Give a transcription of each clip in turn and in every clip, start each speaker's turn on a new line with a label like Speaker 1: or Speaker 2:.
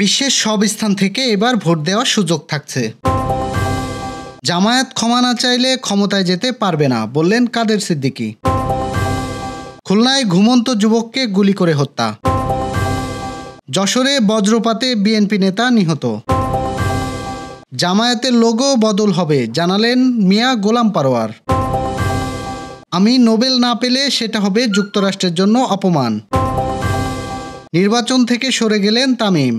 Speaker 1: বিশ্বের সব স্থান থেকে এবার ভোট দেওয়ার সুযোগ থাকছে। জামায়াত ক্ষমা না চাইলে ক্ষমতায় যেতে পারবে না, বললেন কাদের সিদ্দিকী। খুলনায় ঘুমন্ত যুবককে গুলি করে হত্যা। যশোরে বজ্রপাতে বিএনপি নেতা নিহত। জামায়াতের লোগো বদল হবে, জানালেন মিয়া গোলাম পারোয়ার। আমি নোবেল না পেলে সেটা হবে যুক্তরাষ্ট্রের জন্য অপমান। নির্বাচন থেকে সরে গেলেন তামিম।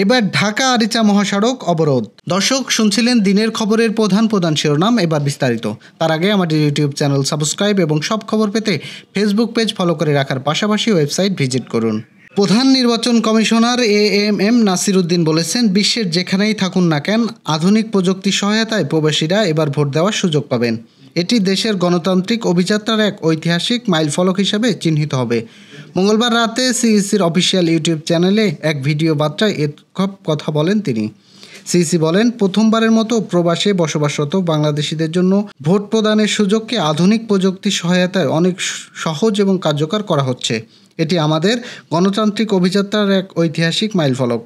Speaker 1: এবার ঢাকা আরিচা মহাসড়ক অবরোধ। দর্শক, শুনছিলেন দিনের খবরের প্রধান শিরোনাম, এবার বিস্তারিত। তার আগে আমাদের ইউটিউব চ্যানেল সাবস্ক্রাইব এবং সব খবর পেতে ফেসবুক পেজ ফলো করে রাখার পাশাপাশি ওয়েবসাইট ভিজিট করুন। প্রধান নির্বাচন কমিশনার এএমএম নাসির উদ্দিন বলেছেন, বিশ্বের যেখানেই থাকুন না কেন আধুনিক প্রযুক্তির সহায়তায় প্রবাসীরা এবার ভোট দেওয়ার সুযোগ পাবেন। এটি দেশের গণতান্ত্রিক অভিযাত্রার এক ঐতিহাসিক মাইলফলক হিসেবে চিহ্নিত হবে। মঙ্গলবার রাতে সিইসির অফিসিয়াল ইউটিউব চ্যানেলে এক ভিডিও বার্তায় এসব কথা বলেন তিনি। সিইসি বলেন, প্রথমবারের মতো প্রবাসে বসবাসরত বাংলাদেশিদের জন্য ভোট প্রদানের সুযোগকে আধুনিক প্রযুক্তির সহায়তায় অনেক সহজ এবং কার্যকর করা হচ্ছে। এটি আমাদের গণতান্ত্রিক অভিযাত্রার এক ঐতিহাসিক মাইলফলক।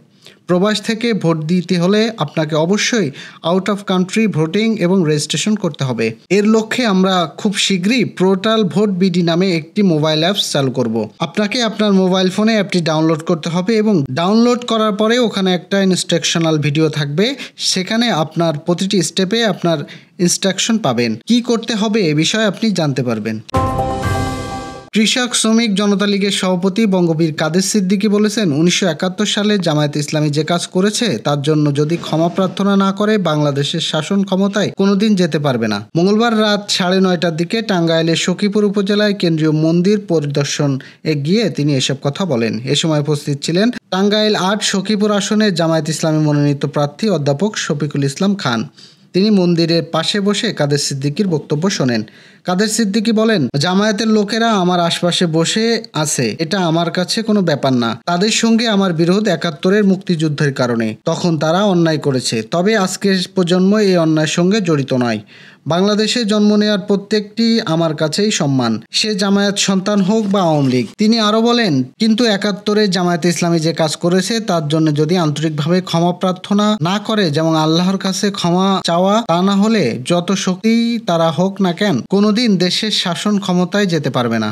Speaker 1: প্রবাস থেকে ভোট দিতে হলে আপনাকে অবশ্যই আউট অফ কান্ট্রি ভোটিং এবং রেজিস্ট্রেশন করতে হবে। এর লক্ষ্যে আমরা খুব শীঘ্রই পোর্টাল ভোট বিডি নামে একটি মোবাইল অ্যাপস চালু করব। আপনাকে আপনার মোবাইল ফোনে অ্যাপটি ডাউনলোড করতে হবে এবং ডাউনলোড করার পরে ওখানে একটা ইনস্ট্রাকশনাল ভিডিও থাকবে। সেখানে আপনার প্রতিটি স্টেপে আপনার ইনস্ট্রাকশন পাবেন, কি করতে হবে এ বিষয়ে আপনি জানতে পারবেন। কৃষক শ্রমিক জনতা লীগের সভাপতি বঙ্গবীর কাদের সিদ্দিকী বলেছেন, 1971 সালে জামায়াত ইসলামী যে কাজ করেছে তার জন্য যদি ক্ষমা প্রার্থনা না করে বাংলাদেশের শাসন ক্ষমতায় কোনোদিন যেতে পারবে না। মঙ্গলবার রাত 9:30টার দিকে টাঙ্গাইলের সখীপুর উপজেলায় কেন্দ্রীয় মন্দির পরিদর্শনে গিয়ে তিনি এসব কথা বলেন। এ সময় উপস্থিত ছিলেন টাঙ্গাইল 8 সখীপুর আসনে জামায়াত ইসলামী মনোনীত প্রার্থী অধ্যাপক শফিকুল ইসলাম খান। তিনি মন্দিরের পাশে বসে কাদের সিদ্দিকীর বক্তব্য শোনেন। কাদের সিদ্দিকী বলেন, জামায়াতের লোকেরা আমার আশপাশে বসে আছে, এটা আমার কাছে কোনো ব্যাপার না। তাদের সঙ্গে আমার বিরোধ 71-এর মুক্তিযুদ্ধের কারণে, তখন তারা অন্যায় করেছে। তবে আজকের প্রজন্ম এই অন্যায়ের সঙ্গে জড়িত নয়। বাংলাদেশে জন্ম নেওয়ার প্রত্যেকটি আমার কাছেই সম্মান, সে জামায়াত সন্তান হোক বা আওয়ামী লীগ। তিনি আরো বলেন, কিন্তু 71-এ জামায়াত ইসলামী যে কাজ করেছে তার জন্য যদি আন্তরিকভাবে ক্ষমা প্রার্থনা না করে, যেমন আল্লাহর কাছে ক্ষমা চাওয়া, তা না হলে যত শক্তি তারা হোক না কেন কোনোদিন দেশের শাসন ক্ষমতায় যেতে পারবে না।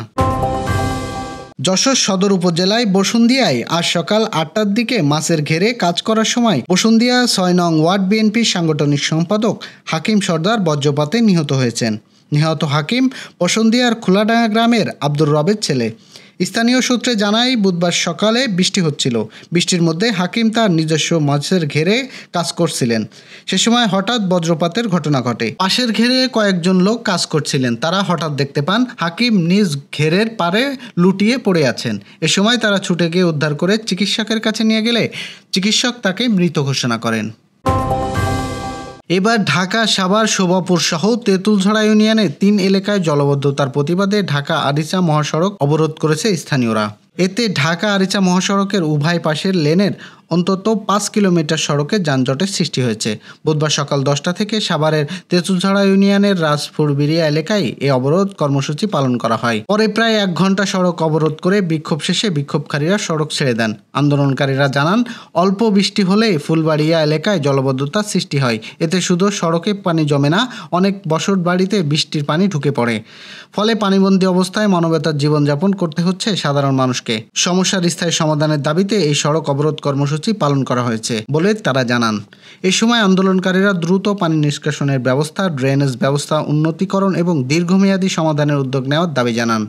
Speaker 1: যশোর সদর উপজেলায় বসুন্দিয়ায় আজ সকাল 8টার দিকে মাছের ঘেরে কাজ করার সময় বসুন্দিয়া 6 নং ওয়ার্ড বিএনপির সাংগঠনিক সম্পাদক হাকিম সর্দার বজ্রপাতে নিহত হয়েছেন। নিহত হাকিম বসুন্দিয়ার খোলাডাঙ্গা গ্রামের আব্দুর রবের ছেলে। স্থানীয় সূত্রে জানায়, বুধবার সকালে বৃষ্টি হচ্ছিল। বৃষ্টির মধ্যে হাকিম তার নিজস্ব মাছের ঘেরে কাজ করছিলেন। সে সময় হঠাৎ বজ্রপাতের ঘটনা ঘটে। পাশের ঘেরে কয়েকজন লোক কাজ করছিলেন। তারা হঠাৎ দেখতে পান হাকিম নিজ ঘেরের পারে লুটিয়ে পড়ে আছেন। এ সময় তারা ছুটে গিয়ে উদ্ধার করে চিকিৎসকের কাছে নিয়ে গেলে চিকিৎসক তাকে মৃত ঘোষণা করেন। এবার ঢাকা সাভার শোভাপুর সহ তেঁতুলঝড়া ইউনিয়নের 3 এলাকায় জলাবদ্ধতার প্রতিবাদে ঢাকা আরিচা মহাসড়ক অবরোধ করেছে স্থানীয়রা। এতে ঢাকা আরিচা মহাসড়কের উভয় পাশের লেনের অন্তত 5 কিলোমিটার সড়কে যানজটের সৃষ্টি হয়েছে। বুধবার সকাল 10টা থেকে সাভারের তেঁতুলঝড়া ইউনিয়নের রাজপুর বিড়িয়া এলাকায় এই অবরোধ কর্মসূচি পালন করা হয়। পরে প্রায় 1 ঘন্টা সড়ক অবরোধ করে বিক্ষোভ শেষে বিক্ষোভকারীরা সড়ক ছেড়ে দেন। আন্দোলনকারীরা জানান, অল্প বৃষ্টি হলে ফুলবাড়িয়া এলাকায় জলাবদ্ধতার সৃষ্টি হয়। এতে শুধু সড়কে পানি জমে না, অনেক বসত বাড়িতে বৃষ্টির পানি ঢুকে পড়ে। ফলে পানিবন্দী অবস্থায় মানবতার জীবনযাপন করতে হচ্ছে সাধারণ মানুষকে। সমস্যার স্থায়ী সমাধানের দাবিতে এই সড়ক অবরোধ কর্মসূচি পালন করা হয়েছে বলে তারা জানান। এ সময় আন্দোলনকারীরা দ্রুত পানি নিষ্কাশনের ব্যবস্থা, ড্রেনেজ ব্যবস্থা উন্নতিকরণ এবং দীর্ঘমেয়াদী সমাধানের উদ্যোগ নেওয়ার দাবি জানান।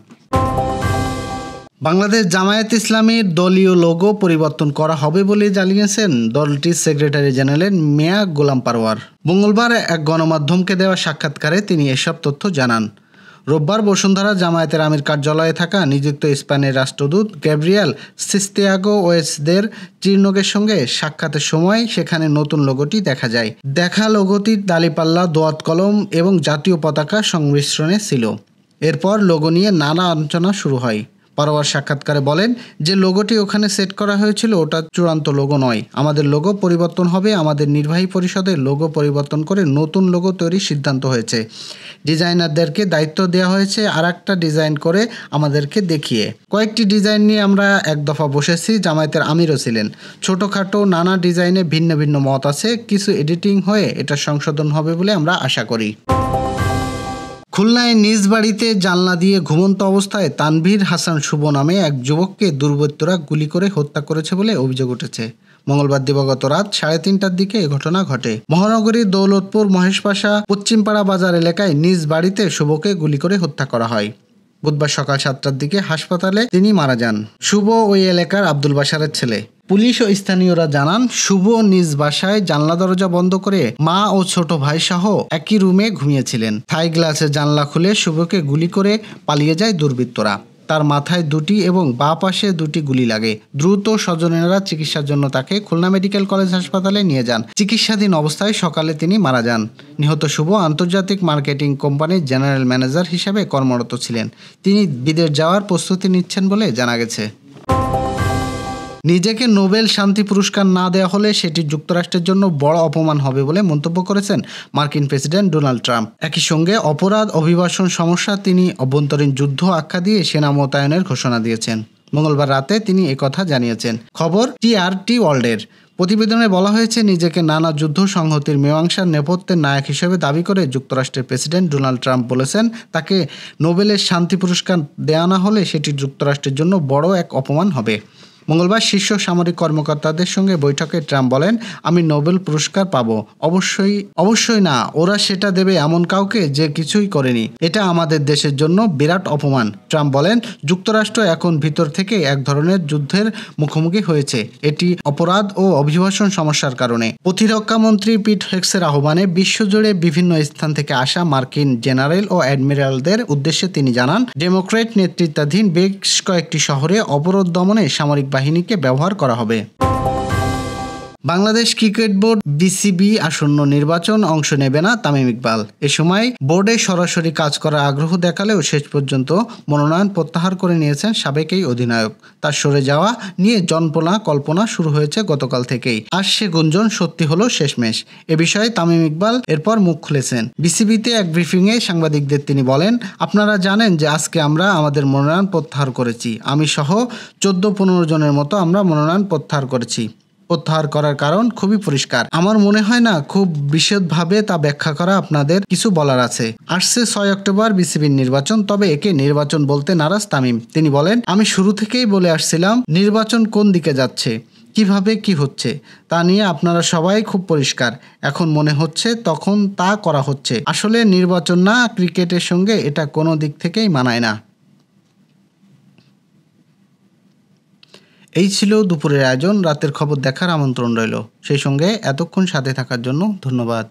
Speaker 1: বাংলাদেশ জামায়াত ইসলামীর দলীয় লোগো পরিবর্তন করা হবে বলে জানিয়েছেন দলটির সেক্রেটারি জেনারেল মিয়া গোলাম পারোয়ার। মঙ্গলবার এক গণমাধ্যমকে দেওয়া সাক্ষাৎকারে তিনি এসব তথ্য জানান। রোববার বসুন্ধরা জামায়াতের আমির কার্যালয়ে থাকা নিযুক্ত স্পেনের রাষ্ট্রদূত গ্যাব্রিয়েল সিস্তিয়াগো ওয়েসদের চিরনগের সঙ্গে সাক্ষাতের সময় সেখানে নতুন লোগোটি দেখা যায়। দেখা লোগোটির দাঁড়িপাল্লা, দোয়াত কলম এবং জাতীয় পতাকা সংমিশ্রণে ছিল। এরপর লোগো নিয়ে নানা আলোচনা শুরু হয়। পরোয়ার সাক্ষাৎকারে বলেন, যে লোগোটি ওখানে সেট করা হয়েছিল ওটা চূড়ান্ত লোগো নয়। আমাদের লোগো পরিবর্তন হবে। আমাদের নির্বাহী পরিষদের লোগো পরিবর্তন করে নতুন লোগো তৈরির সিদ্ধান্ত হয়েছে। ডিজাইনারদেরকে দায়িত্ব দেওয়া হয়েছে আর একটা ডিজাইন করে আমাদেরকে দেখিয়ে। কয়েকটি ডিজাইন নিয়ে আমরা এক দফা বসেছি। জামায়াতের আমিরও ছিলেন। ছোটোখাটো নানা ডিজাইনে ভিন্ন ভিন্ন মত আছে। কিছু এডিটিং হয়ে এটা সংশোধন হবে বলে আমরা আশা করি। খুলনায় নিজ বাড়িতে জানলা দিয়ে ঘুমন্ত অবস্থায় তানভীর হাসান শুভ নামে এক যুবককে দুর্বৃত্তরা গুলি করে হত্যা করেছে বলে অভিযোগ উঠেছে। মঙ্গলবার দিবাগত রাত 3:30টার দিকে এ ঘটনা ঘটে। মহানগরীর দৌলতপুর মহেশপাশা পশ্চিমপাড়া বাজার এলাকায় নিজ বাড়িতে শুভকে গুলি করে হত্যা করা হয়। বুধবার সকাল 7টার দিকে হাসপাতালে তিনি মারা যান। শুভ ওই এলাকার আব্দুল বাশারের ছেলে। পুলিশ ও স্থানীয়রা জানান, শুভ নিজ বাসায় জানলা দরজা বন্ধ করে মা ও ছোট ভাই সহ একই রুমে ঘুমিয়েছিলেন। থাই গ্লাসের জানলা খুলে শুভকে গুলি করে পালিয়ে যায় দুর্বৃত্তরা। তার মাথায় 2টি এবং বাঁ পাশে 2টি গুলি লাগে। দ্রুত স্বজনেরা চিকিৎসার জন্য তাকে খুলনা মেডিকেল কলেজ হাসপাতালে নিয়ে যান। চিকিৎসাধীন অবস্থায় সকালে তিনি মারা যান। নিহত শুভ আন্তর্জাতিক মার্কেটিং কোম্পানির জেনারেল ম্যানেজার হিসেবে কর্মরত ছিলেন। তিনি বিদেশ যাওয়ার প্রস্তুতি নিচ্ছেন বলে জানা গেছে। নিজেকে নোবেল শান্তি পুরস্কার না দেওয়া হলে সেটি যুক্তরাষ্ট্রের জন্য বড় অপমান হবে বলে মন্তব্য করেছেন মার্কিন প্রেসিডেন্ট ডোনাল্ড ট্রাম্প। একই সঙ্গে অপরাধ, অভিবাসন সমস্যা তিনি অভ্যন্তরীণ যুদ্ধ আখ্যা দিয়ে সেনা মোতায়েনের ঘোষণা দিয়েছেন। মঙ্গলবার রাতে তিনি একথা জানিয়েছেন। খবর টিআরটি ওয়ার্ল্ডের। প্রতিবেদনে বলা হয়েছে, নিজেকে নানা যুদ্ধ সংহতির মীমাংসার নেপথ্যের নায়ক হিসেবে দাবি করে যুক্তরাষ্ট্রের প্রেসিডেন্ট ডোনাল্ড ট্রাম্প বলেছেন, তাকে নোবেলের শান্তি পুরস্কার দেওয়া না হলে সেটি যুক্তরাষ্ট্রের জন্য বড় এক অপমান হবে। মঙ্গলবার শীর্ষ সামরিক কর্মকর্তাদের সঙ্গে বৈঠকে ট্রাম্প বলেন, আমি নোবেল পুরস্কার পাবো। অবশ্যই না, ওরা সেটা দেবে এমন কাউকে যে কিছুই করেনি। এটা আমাদের দেশের জন্য বিরাট অপমান। ট্রাম্প বলেন, যুক্তরাষ্ট্র এখন ভিতর থেকে এক ধরনের যুদ্ধের মুখোমুখি হয়েছে। এটি অপরাধ ও অভিবাসন সমস্যার কারণে। প্রতিরক্ষা মন্ত্রী পিট হেক্সের আহ্বানে বিশ্বজুড়ে বিভিন্ন স্থান থেকে আসা মার্কিন জেনারেল ও অ্যাডমিরালদের উদ্দেশ্যে তিনি জানান, ডেমোক্র্যাট নেতৃত্বাধীন বেশ কয়েকটি শহরে অবরোধ দমনে সামরিক বাহিনীকে ব্যবহার করা হবে। বাংলাদেশ ক্রিকেট বোর্ড বিসিবি আসন্ন নির্বাচন অংশ নেবে না তামিম ইকবাল। এ সময় বোর্ডে সরাসরি কাজ করার আগ্রহ দেখালেও শেষ পর্যন্ত মনোনয়ন প্রত্যাহার করে নিয়েছেন সাবেক এই অধিনায়ক। তার সরে যাওয়া নিয়ে জল্পনা কল্পনা শুরু হয়েছে গতকাল থেকেই। আর সে গুঞ্জন সত্যি হলো শেষমেশ। এ বিষয়ে তামিম ইকবাল এরপর মুখ খুলেছেন। বিসিবিতে এক ব্রিফিংয়ে সাংবাদিকদের তিনি বলেন, আপনারা জানেন যে আজকে আমরা আমাদের মনোনয়ন প্রত্যাহার করেছি। আমি সহ 14-15 জনের মতো আমরা মনোনয়ন প্রত্যাহার করেছি। প্রত্যাহার করার কারণ খুবই পরিষ্কার। আমার মনে হয় না খুব বিশদভাবে তা ব্যাখ্যা করা আপনাদের কিছু বলার আছে। আসছে 6 অক্টোবর বিসিবির নির্বাচন, তবে একে নির্বাচন বলতে নারাজ তামিম। তিনি বলেন, আমি শুরু থেকেই বলে আসছিলাম নির্বাচন কোন দিকে যাচ্ছে, কিভাবে কি হচ্ছে তা নিয়ে আপনারা সবাই খুব পরিষ্কার। এখন মনে হচ্ছে তখন তা করা হচ্ছে। আসলে নির্বাচন না, ক্রিকেটের সঙ্গে এটা কোনো দিক থেকেই মানায় না। এই ছিল দুপুরের আয়োজন। রাতের খবর দেখার আমন্ত্রণ রইল। সেই সঙ্গে এতক্ষণ সাথে থাকার জন্য ধন্যবাদ।